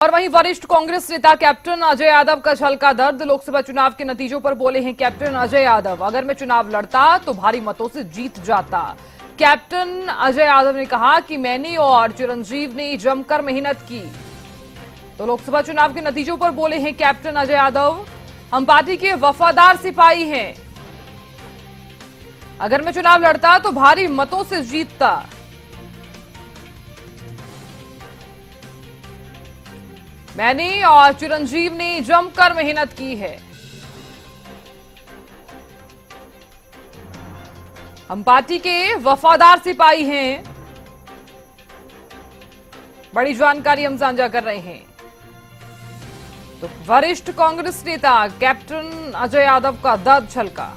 और वहीं वरिष्ठ कांग्रेस नेता कैप्टन अजय यादव का झलका दर्द। लोकसभा चुनाव के नतीजों पर बोले हैं कैप्टन अजय यादव, अगर मैं चुनाव लड़ता तो भारी मतों से जीत जाता। कैप्टन अजय यादव ने कहा कि मैंने और चिरंजीव ने जमकर मेहनत की। तो लोकसभा चुनाव के नतीजों पर बोले हैं कैप्टन अजय यादव, हम पार्टी के वफादार सिपाही हैं, अगर मैं चुनाव लड़ता तो भारी मतों से जीतता। मैंने और चिरंजीव ने जमकर मेहनत की है, हम पार्टी के वफादार सिपाही हैं। बड़ी जानकारी हम साझा कर रहे हैं। तो वरिष्ठ कांग्रेस नेता कैप्टन अजय यादव का दर्द छलका।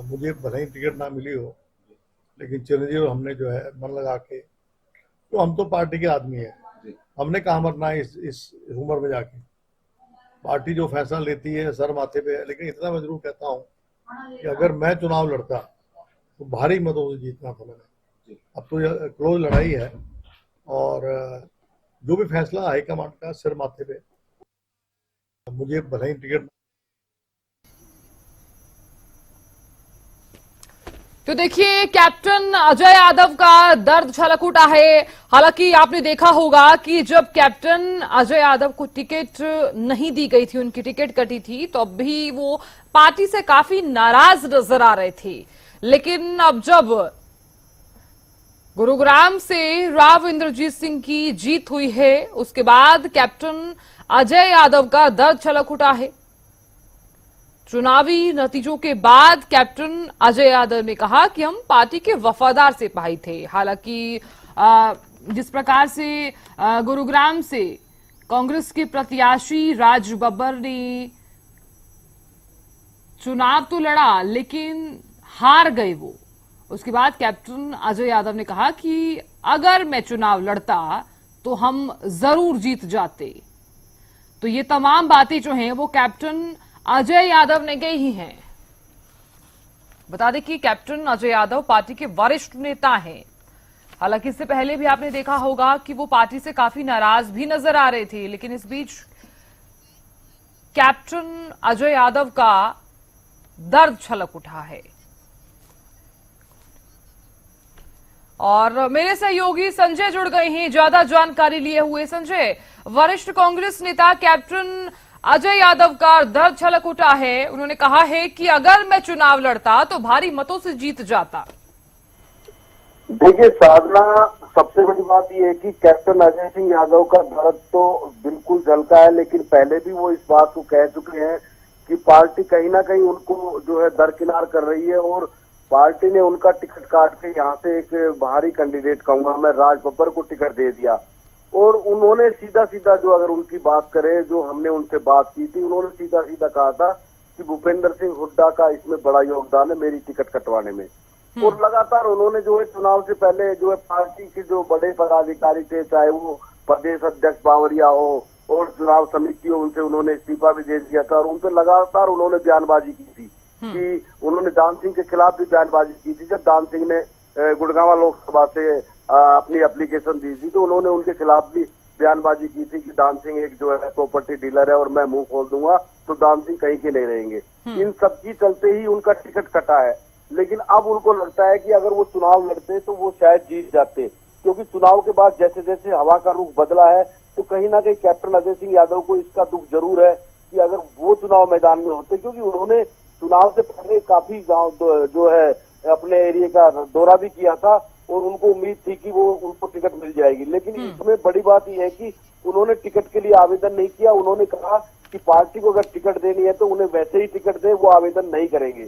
मुझे भले ही टिकट ना मिली हो, लेकिन चिरंजीव हमने जो है मन लगा के, तो हम तो पार्टी के आदमी हैं, हमने कहाँ मरना है इस उम्र में जाके। पार्टी जो फैसला लेती है सर माथे पे है, लेकिन इतना मैं जरूर कहता हूँ कि अगर मैं चुनाव लड़ता तो भारी मतों से जीतना था मैंने। अब तो यह क्लोज लड़ाई है और जो भी फैसला हाईकमांड का सिर माथे पे। मुझे भले ही टिकट। तो देखिए कैप्टन अजय यादव का दर्द छलक उठा है। हालांकि आपने देखा होगा कि जब कैप्टन अजय यादव को टिकट नहीं दी गई थी, उनकी टिकट कटी थी, तो अब भी वो पार्टी से काफी नाराज नजर आ रहे थे। लेकिन अब जब गुरुग्राम से राव इंद्रजीत सिंह की जीत हुई है, उसके बाद कैप्टन अजय यादव का दर्द छलक उठा है। चुनावी नतीजों के बाद कैप्टन अजय यादव ने कहा कि हम पार्टी के वफादार सिपाही थे। हालांकि जिस प्रकार से गुरुग्राम से कांग्रेस के प्रत्याशी राज बब्बर ने चुनाव तो लड़ा, लेकिन हार गए वो। उसके बाद कैप्टन अजय यादव ने कहा कि अगर मैं चुनाव लड़ता तो हम जरूर जीत जाते। तो ये तमाम बातें जो हैं वो कैप्टन अजय यादव ने कही हैं। बता दें कि कैप्टन अजय यादव पार्टी के वरिष्ठ नेता हैं। हालांकि इससे पहले भी आपने देखा होगा कि वो पार्टी से काफी नाराज भी नजर आ रहे थे, लेकिन इस बीच कैप्टन अजय यादव का दर्द छलक उठा है। और मेरे सहयोगी संजय जुड़ गए हैं ज्यादा जानकारी लिए हुए। संजय, वरिष्ठ कांग्रेस नेता कैप्टन अजय यादव का दर्द छलक उठा है। उन्होंने कहा है कि अगर मैं चुनाव लड़ता तो भारी मतों से जीत जाता। देखिए साधना, सबसे बड़ी बात यह है कि कैप्टन अजय सिंह यादव का दर्द तो बिल्कुल झलका है, लेकिन पहले भी वो इस बात को कह चुके हैं कि पार्टी कहीं ना कहीं उनको जो है दरकिनार कर रही है और पार्टी ने उनका टिकट काट के यहाँ से एक बाहरी कैंडिडेट कहूंगा मैं, राज बब्बर को टिकट दे दिया। और उन्होंने सीधा सीधा, जो अगर उनकी बात करें, जो हमने उनसे बात की थी, उन्होंने सीधा सीधा कहा था कि भूपेंद्र सिंह हुड्डा का इसमें बड़ा योगदान है मेरी टिकट कटवाने में। और लगातार उन्होंने जो है चुनाव से पहले जो है पार्टी के जो बड़े पदाधिकारी थे, चाहे वो प्रदेश अध्यक्ष बावरिया हो और चुनाव समिति हो, उनसे उन्होंने इस्तीफा भी दे दिया था। और उनसे लगातार उन्होंने बयानबाजी की थी कि उन्होंने दान सिंह के खिलाफ भी बयानबाजी की थी। जब दान सिंह ने गुड़गांव लोकसभा से अपनी एप्लीकेशन दी थी, तो उन्होंने उनके खिलाफ भी बयानबाजी की थी कि दान सिंह एक जो है प्रॉपर्टी डीलर है और मैं मुंह खोल दूंगा तो दान सिंह कहीं के नहीं रहेंगे। इन सब की चलते ही उनका टिकट कटा है। लेकिन अब उनको लगता है कि अगर वो चुनाव लड़ते तो वो शायद जीत जाते, क्योंकि चुनाव के बाद जैसे जैसे हवा का रुख बदला है, तो कहीं ना कहीं कैप्टन अजय सिंह यादव को इसका दुख जरूर है कि अगर वो चुनाव मैदान में होते, क्योंकि उन्होंने चुनाव से पहले काफी गाँव जो है अपने एरिया का दौरा भी किया था और उनको उम्मीद थी कि वो उनको टिकट मिल जाएगी। लेकिन इसमें बड़ी बात यह है कि उन्होंने टिकट के लिए आवेदन नहीं किया। उन्होंने कहा कि पार्टी को अगर टिकट देनी है तो उन्हें वैसे ही टिकट दे, वो आवेदन नहीं करेंगे।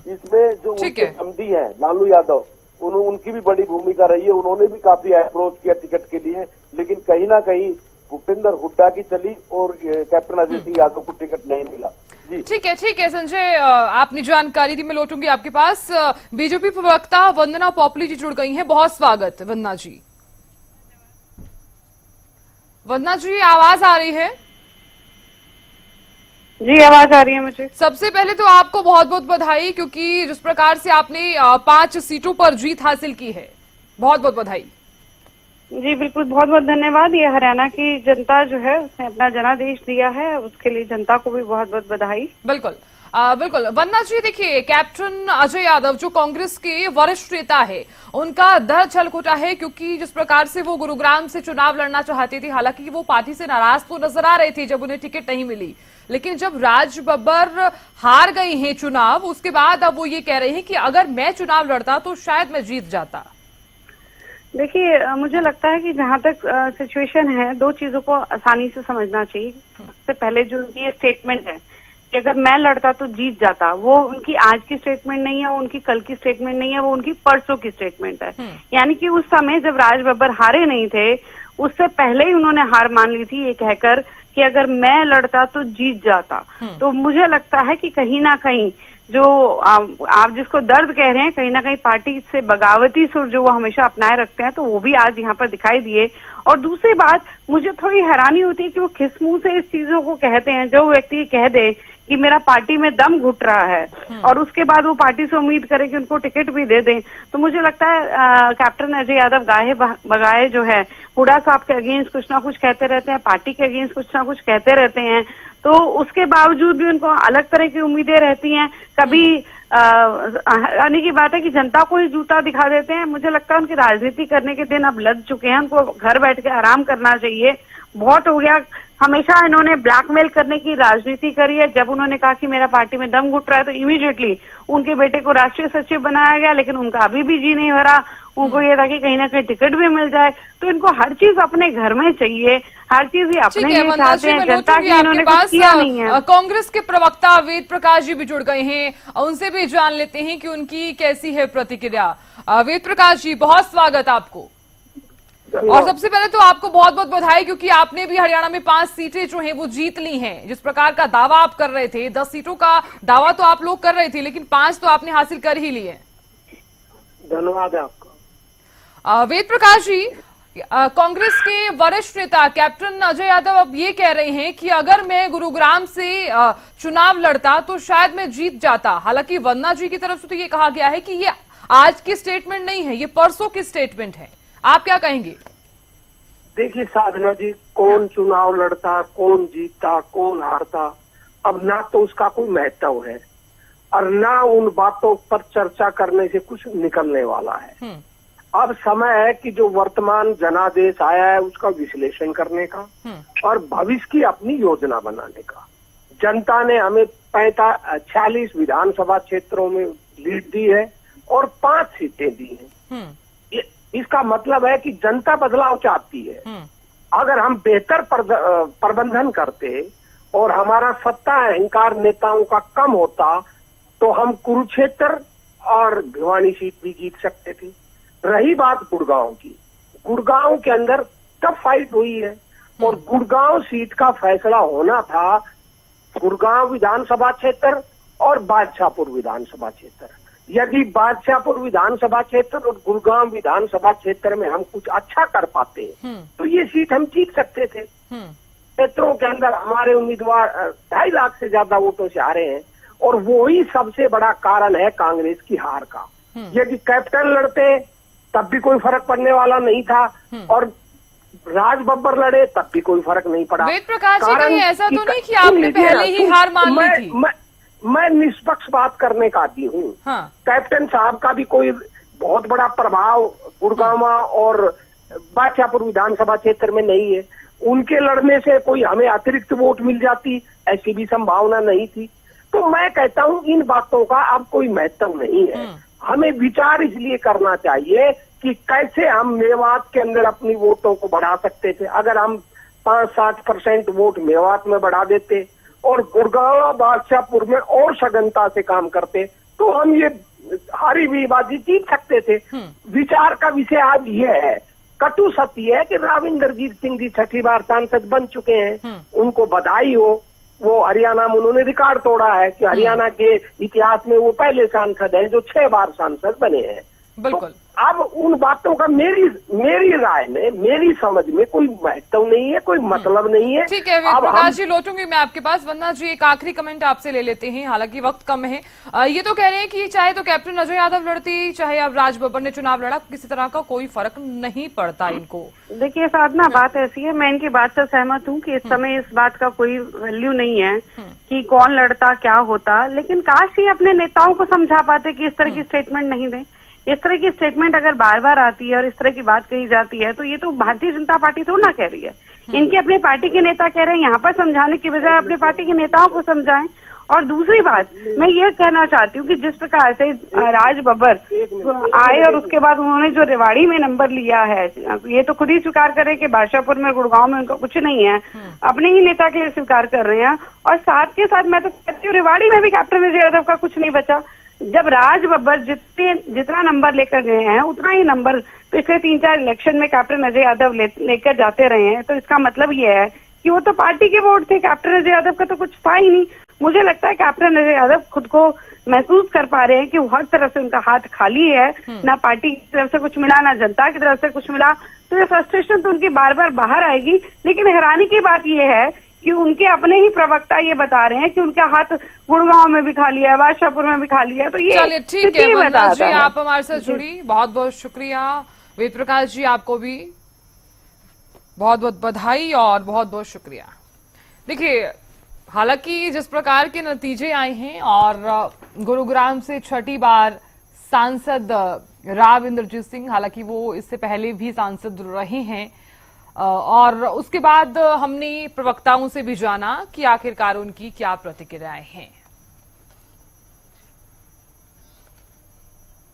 इसमें जो उनके समधी हैं लालू यादव, उनकी भी बड़ी भूमिका रही है। उन्होंने भी काफी अप्रोच किया टिकट के लिए, लेकिन कहीं ना कहीं भूपेंद्र हुड्डा की चली और कैप्टन अजय सिंह यादव को टिकट नहीं मिला। ठीक है संजय, आपने जानकारी दी, मैं लौटूंगी आपके पास। बीजेपी प्रवक्ता वंदना पोपली जी जुड़ गई हैं, बहुत स्वागत वंदना जी। वंदना जी, आवाज आ रही है? जी, आवाज आ रही है मुझे। सबसे पहले तो आपको बहुत बहुत बधाई, क्योंकि जिस प्रकार से आपने 5 सीटों पर जीत हासिल की है, बहुत बहुत बधाई। जी बिल्कुल, बहुत बहुत धन्यवाद। ये हरियाणा की जनता जो है उसने अपना जनादेश दिया है, उसके लिए जनता को भी बहुत बहुत बधाई। बिल्कुल बिल्कुल। वंदना जी, देखिए, कैप्टन अजय यादव जो कांग्रेस के वरिष्ठ नेता है, उनका दर छलक उठा है, क्योंकि जिस प्रकार से वो गुरुग्राम से चुनाव लड़ना चाहते थे, हालांकि वो पार्टी से नाराज तो नजर आ रहे थे जब उन्हें टिकट नहीं मिली, लेकिन जब राज बब्बर हार गए हैं चुनाव, उसके बाद अब वो ये कह रहे हैं कि अगर मैं चुनाव लड़ता तो शायद मैं जीत जाता। देखिए, मुझे लगता है कि जहाँ तक सिचुएशन है, दो चीजों को आसानी से समझना चाहिए। सबसे पहले जो ये स्टेटमेंट है कि अगर मैं लड़ता तो जीत जाता, वो उनकी आज की स्टेटमेंट नहीं है, वो उनकी कल की स्टेटमेंट नहीं है, वो उनकी परसों की स्टेटमेंट है। यानी कि उस समय जब राज बब्बर हारे नहीं थे, उससे पहले ही उन्होंने हार मान ली थी ये कहकर कि अगर मैं लड़ता तो जीत जाता। तो मुझे लगता है कि कहीं ना कहीं जो आप जिसको दर्द कह रहे हैं, कहीं ना कहीं पार्टी से बगावती सुर जो वो हमेशा अपनाए रखते हैं, तो वो भी आज यहाँ पर दिखाई दिए। और दूसरी बात, मुझे थोड़ी हैरानी होती है कि वो किस मुंह से इस चीजों को कहते हैं। जो व्यक्ति कह दे कि मेरा पार्टी में दम घुट रहा है और उसके बाद वो पार्टी से उम्मीद करे कि उनको टिकट भी दे दें, तो मुझे लगता है कैप्टन अजय यादव गाहे बगाए जो है हुड्डा साहब के अगेंस्ट कुछ ना कुछ कहते रहते हैं, पार्टी के अगेंस्ट कुछ ना कुछ कहते रहते हैं, तो उसके बावजूद भी उनको अलग तरह की उम्मीदें रहती हैं। कभी आने की बात है कि जनता को ही जूता दिखा देते हैं। मुझे लगता है उनकी राजनीति करने के दिन अब लग चुके हैं, उनको घर बैठ के आराम करना चाहिए। बहुत हो गया, हमेशा इन्होंने ब्लैकमेल करने की राजनीति करी है। जब उन्होंने कहा कि मेरा पार्टी में दम घुट रहा है, तो इमीडिएटली उनके बेटे को राष्ट्रीय सचिव बनाया गया, लेकिन उनका अभी भी जी नहीं भरा। उनको ये था कि कहीं ना कहीं टिकट भी मिल जाए। तो इनको हर चीज अपने घर में चाहिए, हर चीज ही अपने लिए चाहते हैं। जनता की इन्होंने कुछ किया नहीं है। कांग्रेस के प्रवक्ता वेद प्रकाश जी भी जुड़ गए हैं, उनसे भी जान लेते हैं कि उनकी कैसी है प्रतिक्रिया। वेद प्रकाश जी, बहुत स्वागत आपको। और सबसे पहले तो आपको बहुत बहुत बधाई, क्योंकि आपने भी हरियाणा में 5 सीटें जो हैं वो जीत ली हैं। जिस प्रकार का दावा आप कर रहे थे, 10 सीटों का दावा तो आप लोग कर रहे थे, लेकिन 5 तो आपने हासिल कर ही लिए। धन्यवाद आपका। वेद प्रकाश जी, कांग्रेस के वरिष्ठ नेता कैप्टन अजय यादव अब ये कह रहे हैं कि अगर मैं गुरुग्राम से चुनाव लड़ता तो शायद मैं जीत जाता। हालांकि वंदना जी की तरफ से तो ये कहा गया है कि ये आज की स्टेटमेंट नहीं है, ये परसों की स्टेटमेंट है। आप क्या कहेंगे? देखिए साधना जी, कौन चुनाव लड़ता, कौन जीतता, कौन हारता, अब ना तो उसका कोई महत्व है और ना उन बातों पर चर्चा करने से कुछ निकलने वाला है। अब समय है कि जो वर्तमान जनादेश आया है उसका विश्लेषण करने का और भविष्य की अपनी योजना बनाने का। जनता ने हमें 46 विधानसभा क्षेत्रों में लीड दी है और 5 सीटें दी हैं। इसका मतलब है कि जनता बदलाव चाहती है। अगर हम बेहतर प्रबंधन करते और हमारा सत्ता अहंकार नेताओं का कम होता तो हम कुरुक्षेत्र और भिवानी सीट भी जीत सकते थे। रही बात गुड़गांव की, गुड़गांव के अंदर टफ फाइट हुई है और गुड़गांव सीट का फैसला होना था गुड़गांव विधानसभा क्षेत्र और बादशाहपुर विधानसभा क्षेत्र। यदि बादशाहपुर विधानसभा क्षेत्र और गुड़गांव विधानसभा क्षेत्र में हम कुछ अच्छा कर पाते तो ये सीट हम जीत सकते थे। क्षेत्रों के अंदर हमारे उम्मीदवार 2.5 लाख से ज्यादा वोटों से हारे हैं और वही सबसे बड़ा कारण है कांग्रेस की हार का। यदि कैप्टन लड़ते तब भी कोई फर्क पड़ने वाला नहीं था और राज बब्बर लड़े तब भी कोई फर्क नहीं पड़ा। वेद प्रकाश जी, कहीं ऐसा तो नहीं कि आपने पहले ही हार मान ली थी? मैं निष्पक्ष बात करने का आदमी हूँ। कैप्टन साहब का भी कोई बहुत बड़ा प्रभाव गुड़गांव और बादशाहपुर विधानसभा क्षेत्र में नहीं है। उनके लड़ने से कोई हमें अतिरिक्त वोट मिल जाती, ऐसी भी संभावना नहीं थी। तो मैं कहता हूँ इन बातों का अब कोई महत्व नहीं है। हमें विचार इसलिए करना चाहिए कि कैसे हम मेवात के अंदर अपनी वोटों को बढ़ा सकते थे। अगर हम 5-7% वोट मेवात में बढ़ा देते और गुड़गांव बादशाहपुर में और सघनता से काम करते तो हम ये हारी हुई बाजी जीत सकते थे। विचार का विषय आज ये है, कटु सत्य है कि राव इंद्रजीत सिंह जी 6ठी बार सांसद बन चुके हैं, उनको बधाई हो। वो हरियाणा में उन्होंने रिकॉर्ड तोड़ा है कि हरियाणा के इतिहास में वो पहले सांसद हैं जो 6 बार सांसद बने हैं। बिल्कुल। अब उन बातों का मेरी राय में, मेरी समझ में कोई महत्व नहीं है, कोई मतलब नहीं है। ठीक है वेद प्रकाश जी, लौटूंगी मैं आपके पास। वंदना जी, एक आखिरी कमेंट आपसे ले लेते हैं, हालांकि वक्त कम है। ये तो कह रहे हैं कि चाहे तो कैप्टन अजय यादव लड़ती, चाहे अब राज बब्बर ने चुनाव लड़ा, किसी तरह का कोई फर्क नहीं पड़ता इनको। देखिए साधना, बात ऐसी है, मैं इनकी बात से सहमत हूँ कि इस समय इस बात का कोई वैल्यू नहीं है कि कौन लड़ता क्या होता, लेकिन काश ये अपने नेताओं को समझा पाते कि इस तरह की स्टेटमेंट नहीं दें। इस तरह की स्टेटमेंट अगर बार बार आती है और इस तरह की बात कही जाती है तो ये तो भारतीय जनता पार्टी थोड़ा ना कह रही है, इनके अपने पार्टी के नेता कह रहे हैं। यहाँ पर समझाने की बजाय अपने पार्टी के नेताओं को समझाएं। और दूसरी बात मैं ये कहना चाहती हूँ कि जिस प्रकार से राज बब्बर आए और उसके बाद उन्होंने जो रेवाड़ी में नंबर लिया है, ये तो खुद ही स्वीकार करें कि बादशाहपुर में, गुड़गांव में उनका कुछ नहीं है, अपने ही नेता के लिए स्वीकार कर रहे हैं। और साथ के साथ मैं तो कहती हूँ रेवाड़ी में भी कैप्टन अजय यादव का कुछ नहीं बचा। जब राज बब्बर जितना नंबर लेकर गए हैं उतना ही नंबर पिछले 3-4 इलेक्शन में कैप्टन अजय यादव लेकर जाते रहे हैं, तो इसका मतलब ये है कि वो तो पार्टी के वोट थे, कैप्टन अजय यादव का तो कुछ था ही नहीं। मुझे लगता है कैप्टन अजय यादव खुद को महसूस कर पा रहे हैं कि हर तरफ से उनका हाथ खाली है, ना पार्टी की तरफ से कुछ मिला, ना जनता की तरफ से कुछ मिला। तो ये फ्रस्ट्रेशन तो उनकी बार बार बाहर आएगी। लेकिन हैरानी की बात ये है कि उनके अपने ही प्रवक्ता ये बता रहे हैं कि उनका हाथ गुड़गांव में भी खाली है, बादशाहपुर में भी खाली है। तो ये चलिए ठीक है वंदना जी, आप हमारे साथ जुड़ी, बहुत बहुत शुक्रिया। वेद प्रकाश जी, आपको भी बहुत बहुत बधाई और बहुत बहुत शुक्रिया। देखिए, हालांकि जिस प्रकार के नतीजे आए हैं और गुरुग्राम से छठी बार सांसद राव इंद्रजीत सिंह, हालांकि वो इससे पहले भी सांसद रहे हैं, और उसके बाद हमने प्रवक्ताओं से भी जाना कि आखिरकार उनकी क्या प्रतिक्रियाएं हैं।